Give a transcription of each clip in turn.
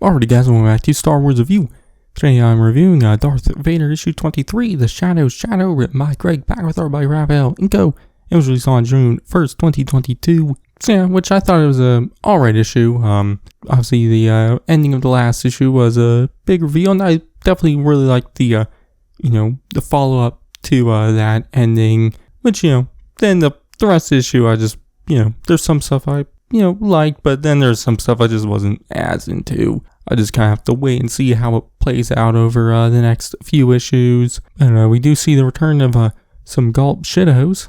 Alrighty guys, welcome back to Star Wars Review. Today I'm reviewing Darth Vader issue 23, The Shadow's Shadow, written by Greg Pak with art by Rafael Inco. It was released on June 1st, 2022. So yeah, which I thought it was a alright issue. Obviously the ending of the last issue was a big reveal, and I definitely really liked the, the follow-up to that ending. Which, then the rest of the issue, I just, there's some stuff I liked, but then there's some stuff I just wasn't as into. I just kind of have to wait and see how it plays out over the next few issues. And we do see the return of some Gulp Shittos,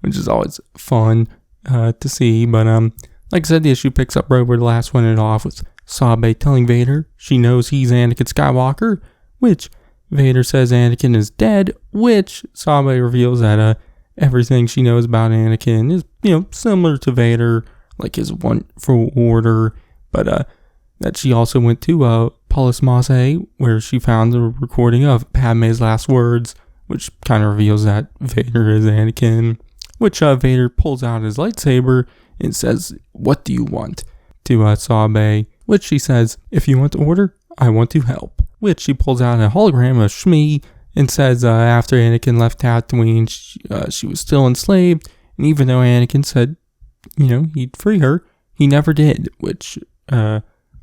which is always fun to see. But like I said, the issue picks up right where the last one ended off, with Sabe telling Vader she knows he's Anakin Skywalker, which Vader says Anakin is dead, which Sabe reveals that everything she knows about Anakin is, similar to Vader, like his want for order, but that she also went to Polis Mase, where she found the recording of Padme's last words, which kind of reveals that Vader is Anakin, which Vader pulls out his lightsaber and says, "What do you want?" to Sabe, which she says, "If you want order, I want to help," which she pulls out a hologram of Shmi and says after Anakin left Tatooine, she was still enslaved, and even though Anakin said, he'd free her, he never did, which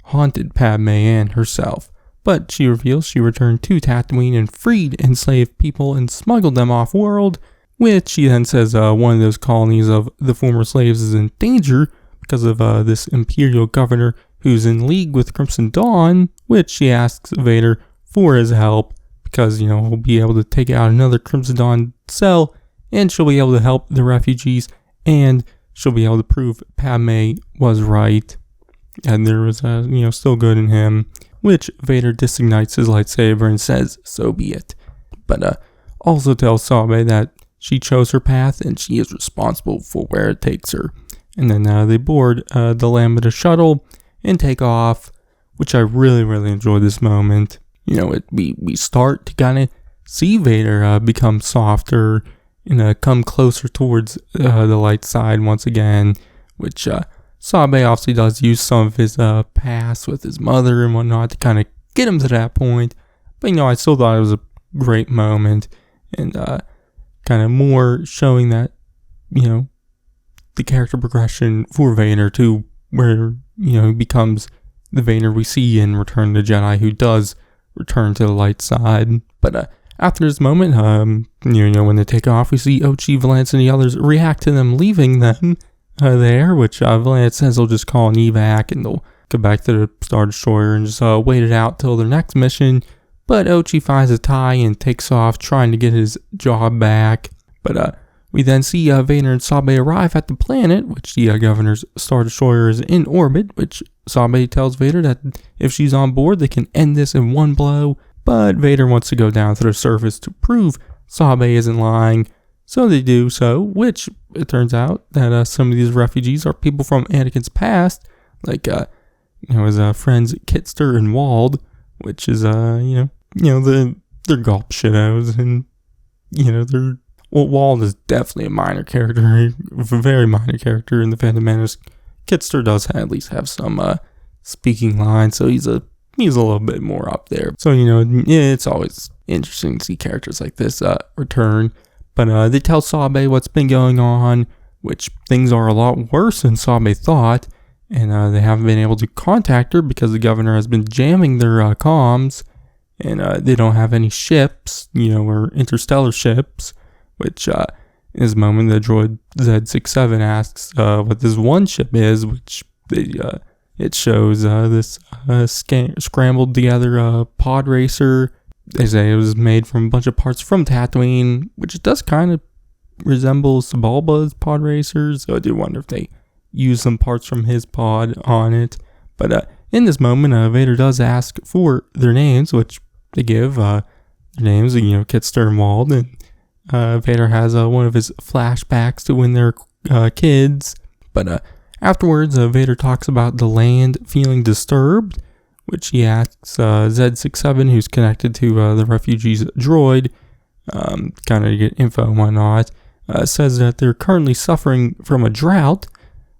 haunted Padme and herself. But she reveals she returned to Tatooine and freed enslaved people and smuggled them off-world, which she then says one of those colonies of the former slaves is in danger because of this Imperial governor who's in league with Crimson Dawn, which she asks Vader for his help, because, he'll be able to take out another Crimson Dawn cell, and she'll be able to help the refugees, and she'll be able to prove Padme was right, and there was, still good in him, which Vader disignites his lightsaber and says, "So be it." But also tells Sabe that she chose her path, and she is responsible for where it takes her. And then they board the Lambda shuttle and take off, which I really, really enjoyed this moment. We start to kind of see Vader become softer and come closer towards the light side once again, which Sabe obviously does use some of his past with his mother and whatnot to kind of get him to that point. But, I still thought it was a great moment, and kind of more showing that, the character progression for Vader to where, he becomes the Vader we see in Return of the Jedi, who does return to the light side. But after this moment, when they take off, we see Ochi, Valance, and the others react to them leaving them there, which Valance says they'll just call an evac and they'll go back to the Star Destroyer and just wait it out till their next mission. But Ochi finds a tie and takes off, trying to get his job back. But we then see Vader and Sabe arrive at the planet, which the governor's Star Destroyer is in orbit, which Sabe tells Vader that if she's on board, they can end this in one blow. But Vader wants to go down to the surface to prove Sabe isn't lying. So they do so, which it turns out that some of these refugees are people from Anakin's past, like, his friends Kitster and Wald, which is, they're Gulp Shittos, and, Wald is definitely a minor character, a very minor character in the Phantom Menace. Kitster does at least have some speaking lines, so he's a little bit more up there. So, it's always interesting to see characters like this return. But they tell Sabe what's been going on, which things are a lot worse than Sabe thought, and they haven't been able to contact her because the governor has been jamming their comms, and they don't have any ships, or interstellar ships, which in this moment the droid Z67 asks what this one ship is, which it shows this scrambled together pod racer. They say it was made from a bunch of parts from Tatooine, which it does kind of resemble Sebulba's pod racers, so I do wonder if they use some parts from his pod on it. But in this moment, Vader does ask for their names, which they give their names, Kitster and Wald, and Vader has one of his flashbacks to when they're kids. But afterwards, Vader talks about the land feeling disturbed, which he asks Z67, who's connected to the refugees droid, kind of to get info and whatnot, says that they're currently suffering from a drought,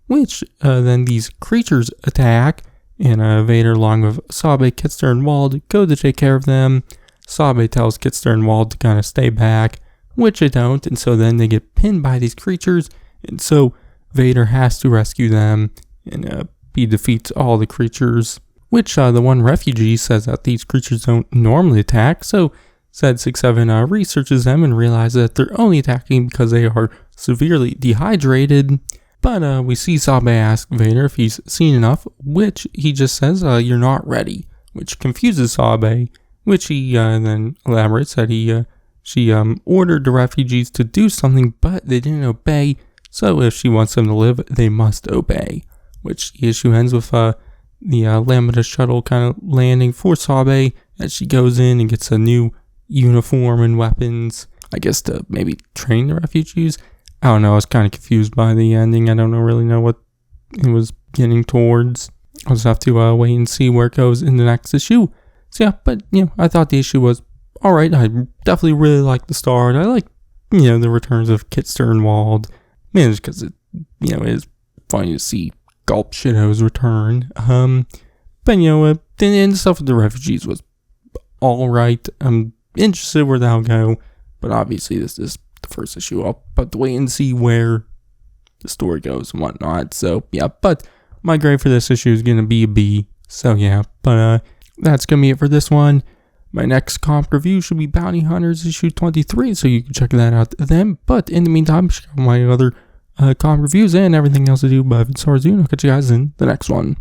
which then these creatures attack And Vader, along with Sabe, Kitster, and Wald, go to take care of them. Sabe tells Kitster and Wald to kind of stay back, which they don't, and so then they get pinned by these creatures, and so Vader has to rescue them, and he defeats all the creatures, which the one refugee says that these creatures don't normally attack, so said 6-7 researches them and realizes that they're only attacking because they are severely dehydrated. But we see Sabe ask Vader if he's seen enough, which he just says, you're not ready, which confuses Sabe, which he then elaborates that she ordered the refugees to do something, but they didn't obey, so if she wants them to live, they must obey, which the issue ends with the Lambda shuttle kind of landing for Sabe as she goes in and gets a new uniform and weapons, I guess to maybe train the refugees. I don't know, I was kind of confused by the ending. I don't really know what it was getting towards. I'll just have to wait and see where it goes in the next issue. So yeah, but I thought the issue was alright. I definitely really liked the start. I like, the returns of Kitster and Wald. Mainly just because it is funny to see Gulp Shittos return. But the stuff with the refugees was alright. I'm interested where that'll go, but obviously this is the first issue. I'll have to wait and see where the story goes and whatnot. So yeah, but my grade for this issue is gonna be a B. So yeah, but that's gonna be it for this one. My next comp review should be Bounty Hunters issue 23, so you can check that out then. But in the meantime, check out my other comp reviews and everything else I do by Vince Arzoon. I'll catch you guys in the next one.